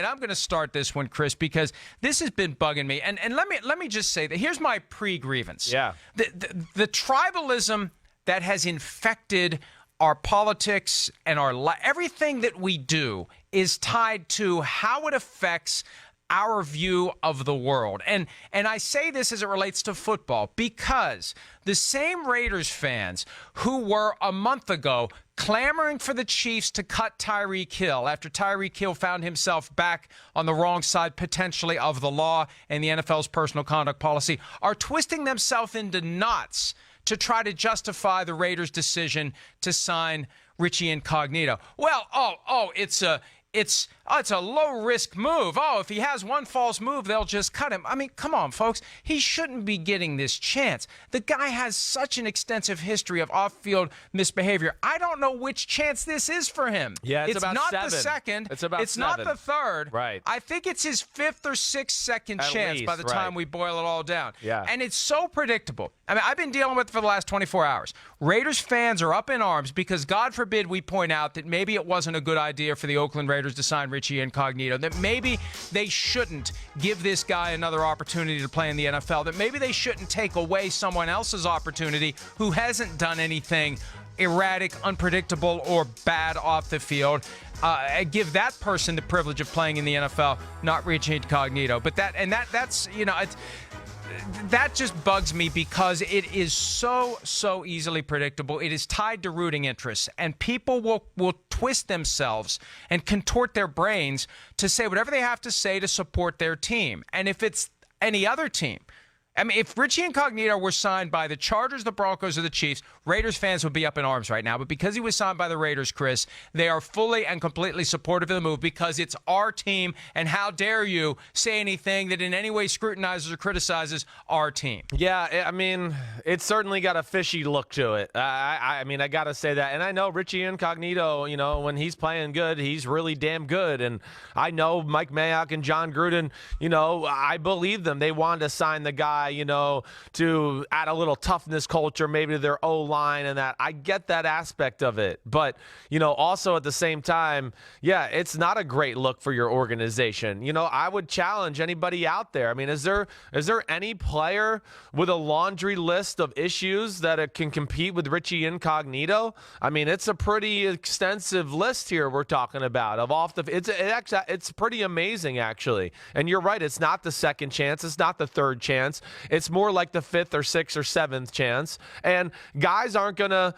And I'm going to start this one, Chris, because this has been bugging me. And let me just say that here's my pre-grievance. Yeah. The tribalism that has infected our politics and everything that we do is tied to how it affects our view of the world. And I say this as it relates to football because the same Raiders fans who were a month ago clamoring for the Chiefs to cut Tyreek Hill after Tyreek Hill found himself back on the wrong side potentially of the law and the NFL's personal conduct policy are twisting themselves into knots to try to justify the Raiders' decision to sign Richie Incognito. Well, it's a low-risk move. If he has one false move, they'll just cut him. I mean, come on, folks. He shouldn't be getting this chance. The guy has such an extensive history of off-field misbehavior. I don't know which chance this is for him. Yeah, it's about not 7. the second. It's about It's 7. not the third. Right. I think it's his 5th or 6th second At chance least, by the time we boil it all down. Yeah. And it's so predictable. I mean, I've been dealing with it for the last 24 hours. Raiders fans are up in arms because, God forbid, we point out that maybe it wasn't a good idea for the Oakland Raiders to sign Richie Incognito, that maybe they shouldn't give this guy another opportunity to play in the NFL, that maybe they shouldn't take away someone else's opportunity who hasn't done anything erratic, unpredictable, or bad off the field. Give that person the privilege of playing in the NFL, not Richie Incognito. But that's that just bugs me because it is so easily predictable. It is tied to rooting interests, and people will twist themselves and contort their brains to say whatever they have to say to support their team. And if it's any other team, I mean, if Richie Incognito were signed by the Chargers, the Broncos, or the Chiefs, Raiders fans would be up in arms right now. But because he was signed by the Raiders, Chris, they are fully and completely supportive of the move because it's our team, and how dare you say anything that in any way scrutinizes or criticizes our team. Yeah, I mean, it's certainly got a fishy look to it. I mean, I got to say that. And I know Richie Incognito, when he's playing good, he's really damn good. And I know Mike Mayock and John Gruden, I believe them. They wanted to sign the guy, to add a little toughness culture, maybe to their O-line and that. I get that aspect of it. But, also at the same time, yeah, it's not a great look for your organization. I would challenge anybody out there. I mean, is there any player with a laundry list of issues that can compete with Richie Incognito? I mean, it's a pretty extensive list here we're talking about. It's pretty amazing, actually. And you're right, it's not the second chance. It's not the third chance. It's more like the 5th or 6th or 7th chance. And guys on the,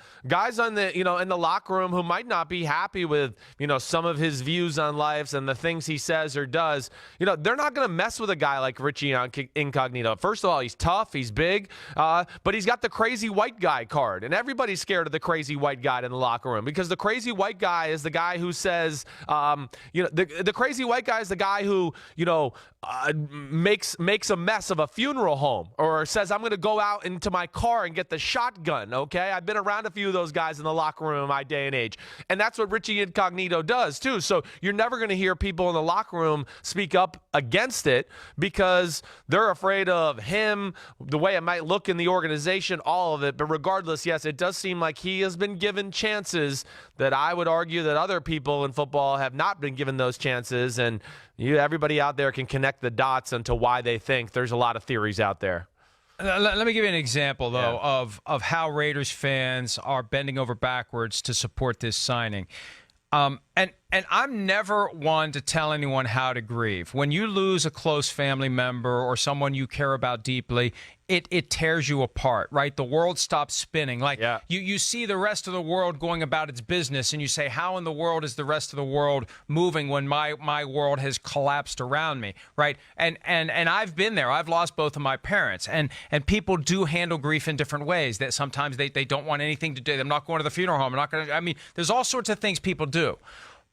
in the locker room who might not be happy with, some of his views on life and the things he says or does, they're not going to mess with a guy like Richie Incognito. First of all, he's tough, he's big, but he's got the crazy white guy card. And everybody's scared of the crazy white guy in the locker room because the crazy white guy is the guy who says, the crazy white guy is the guy who, makes a mess of a funeral home or says, I'm going to go out into my car and get the shotgun, okay? I've been around a few of those guys in the locker room in my day and age. And that's what Richie Incognito does, too. So you're never going to hear people in the locker room speak up against it because they're afraid of him, the way it might look in the organization, all of it. But regardless, yes, it does seem like he has been given chances that I would argue that other people in football have not been given those chances. And everybody out there can connect the dots into why they think. There's a lot of theories out there. Let me give you an example, though, of how Raiders fans are bending over backwards to support this signing. And I'm never one to tell anyone how to grieve. When you lose a close family member or someone you care about deeply, it tears you apart, right? The world stops spinning. You see the rest of the world going about its business, and you say, how in the world is the rest of the world moving when my world has collapsed around me, right? And I've been there. I've lost both of my parents, and people do handle grief in different ways. That sometimes they don't want anything to do. I'm not going to the funeral home. There's all sorts of things people do.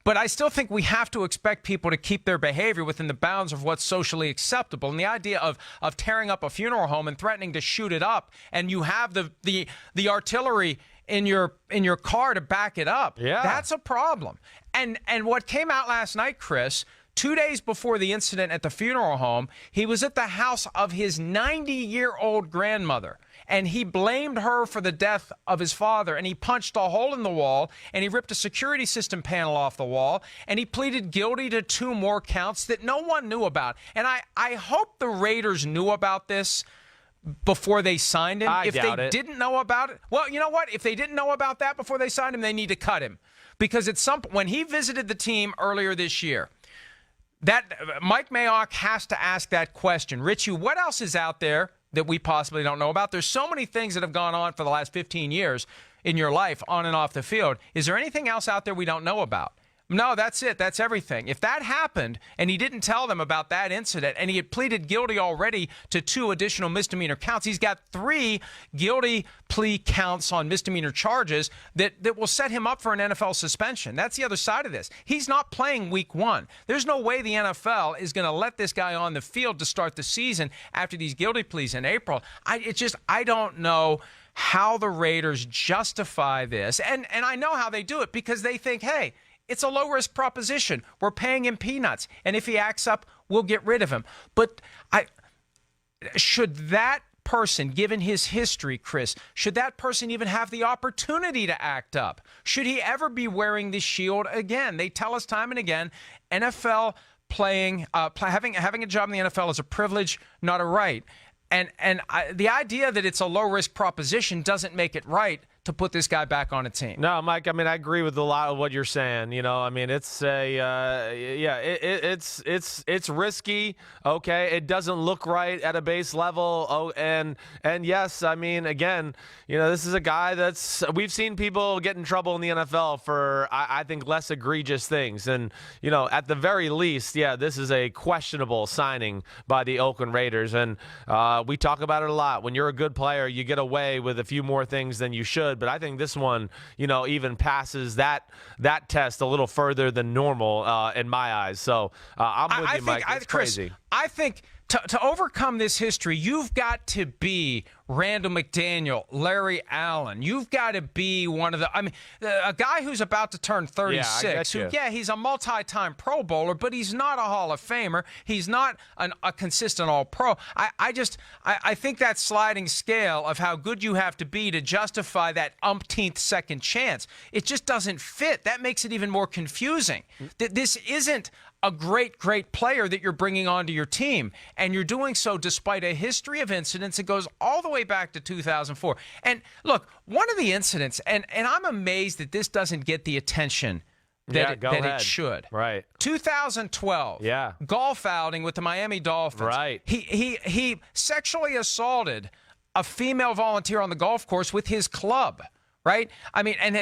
But I still think we have to expect people to keep their behavior within the bounds of what's socially acceptable. And the idea of tearing up a funeral home and threatening to shoot it up, and you have the artillery in your car to back it up, that's a problem. And what came out last night, Chris, 2 days before the incident at the funeral home, he was at the house of his 90-year-old grandmother. and he blamed her for the death of his father, and he punched a hole in the wall, and he ripped a security system panel off the wall, and he pleaded guilty to 2 more counts that no one knew about. And I hope the Raiders knew about this before they signed him. If they didn't know about it, well, you know what? If they didn't know about that before they signed him, they need to cut him. Because at some when he visited the team earlier this year, that Mike Mayock has to ask that question. Richie, what else is out there that we possibly don't know about? There's so many things that have gone on for the last 15 years in your life on and off the field. Is there anything else out there we don't know about? No, that's it. That's everything. If that happened and he didn't tell them about that incident and he had pleaded guilty already to 2 additional misdemeanor counts, he's got 3 guilty plea counts on misdemeanor charges that will set him up for an NFL suspension. That's the other side of this. He's not playing week 1. There's no way the NFL is going to let this guy on the field to start the season after these guilty pleas in April. I don't know how the Raiders justify this. And I know how they do it because they think, hey, it's a low-risk proposition. We're paying him peanuts. And if he acts up, we'll get rid of him. But should that person, given his history, Chris, should that person even have the opportunity to act up? Should he ever be wearing the shield again? They tell us time and again, NFL having a job in the NFL is a privilege, not a right. And the idea that it's a low-risk proposition doesn't make it right to put this guy back on a team. No, Mike, I mean, I agree with a lot of what you're saying. You know, I mean, it's it's risky. Okay. It doesn't look right at a base level. Oh, and yes, I mean, again, you know, this is a guy we've seen people get in trouble in the NFL for, I think, less egregious things. And, you know, at the very least, yeah, this is a questionable signing by the Oakland Raiders. And we talk about it a lot. When you're a good player, you get away with a few more things than you should. But I think this one, you know, even passes that test a little further than normal in my eyes. So I'm with you, Mike. It's crazy. Chris, I think to overcome this history, you've got to be Randall McDaniel, Larry Allen. You've got to be one of a guy who's about to turn 36. He's a multi-time Pro Bowler, but he's not a Hall of Famer. He's not a consistent All-Pro. I think that sliding scale of how good you have to be to justify that umpteenth second chance, it just doesn't fit. That makes it even more confusing. This isn't a great player that you're bringing onto your team, and you're doing so despite a history of incidents that goes all the way back to 2004. And look, one of the incidents, and I'm amazed that this doesn't get the attention that it should. Right. 2012. Yeah. Golf outing with the Miami Dolphins. Right. He sexually assaulted a female volunteer on the golf course with his club. Right? I mean, and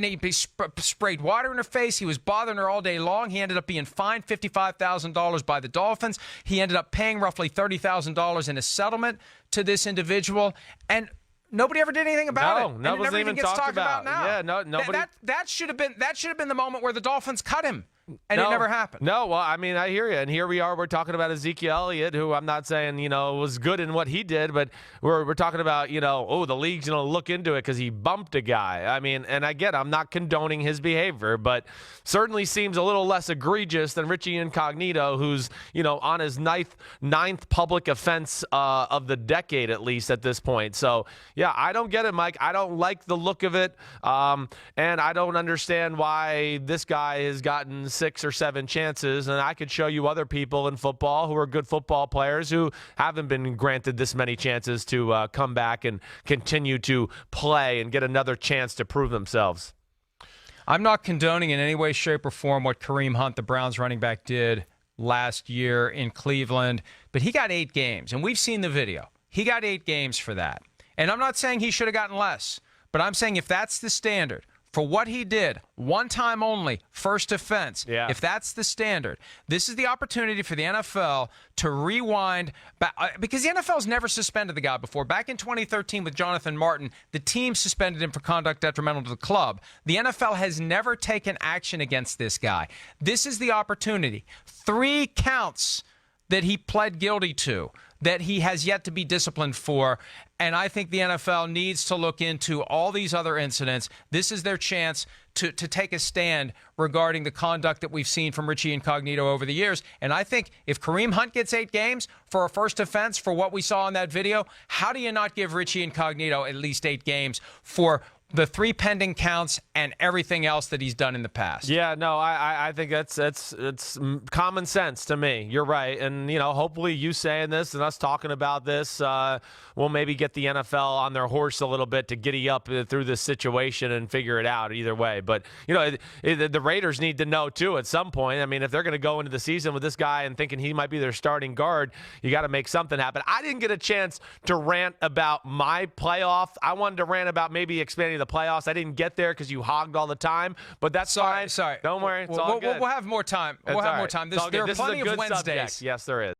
he sprayed water in her face. He was bothering her all day long. He ended up being fined $55,000 by the Dolphins. He ended up paying roughly $30,000 in a settlement to this individual. And nobody ever did anything about it. No, it never even gets talked about now. Yeah, nobody. That should have been the moment where the Dolphins cut him. And it never happened. No, well, I mean, I hear you. And here we are. We're talking about Ezekiel Elliott, who I'm not saying, you know, was good in what he did, but we're talking about, you know, the league's going to look into it because he bumped a guy. I mean, and again, I'm not condoning his behavior, but certainly seems a little less egregious than Richie Incognito, who's, you know, on his ninth public offense of the decade, at least at this point. So, yeah, I don't get it, Mike. I don't like the look of it. And I don't understand why this guy has gotten 6 or 7 chances, and I could show you other people in football who are good football players who haven't been granted this many chances to come back and continue to play and get another chance to prove themselves. I'm not condoning in any way, shape, or form what Kareem Hunt, the Browns running back, did last year in Cleveland, but he got 8 games, and we've seen the video. He got 8 games for that. And I'm not saying he should have gotten less, but I'm saying if that's the standard, for what he did, one time only, first offense. Yeah. If that's the standard, this is the opportunity for the NFL to rewind back, because the NFL's never suspended the guy before. Back in 2013 with Jonathan Martin, the team suspended him for conduct detrimental to the club. The NFL has never taken action against this guy. This is the opportunity. 3 counts that he pled guilty to, that he has yet to be disciplined for. And I think the NFL needs to look into all these other incidents. This is their chance to take a stand regarding the conduct that we've seen from Richie Incognito over the years. And I think if Kareem Hunt gets 8 games for a first offense for what we saw in that video, how do you not give Richie Incognito at least 8 games for the 3 pending counts and everything else that he's done in the past? Yeah, no, I think it's common sense to me. You're right. And, hopefully you saying this and us talking about this will maybe get the NFL on their horse a little bit to giddy up through this situation and figure it out either way. But, the Raiders need to know, too, at some point. I mean, if they're going to go into the season with this guy and thinking he might be their starting guard, you got to make something happen. I didn't get a chance to rant about my playoff. I wanted to rant about maybe expanding the playoffs. I didn't get there because you hogged all the time, but that's fine. Sorry. Don't worry. It's all good. We'll have more time. We'll have more time. There are plenty of Wednesdays. Subject. Yes, there is.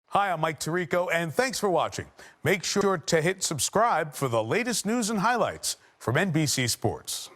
Hi, I'm Mike Tirico, and thanks for watching. Make sure to hit subscribe for the latest news and highlights from NBC Sports.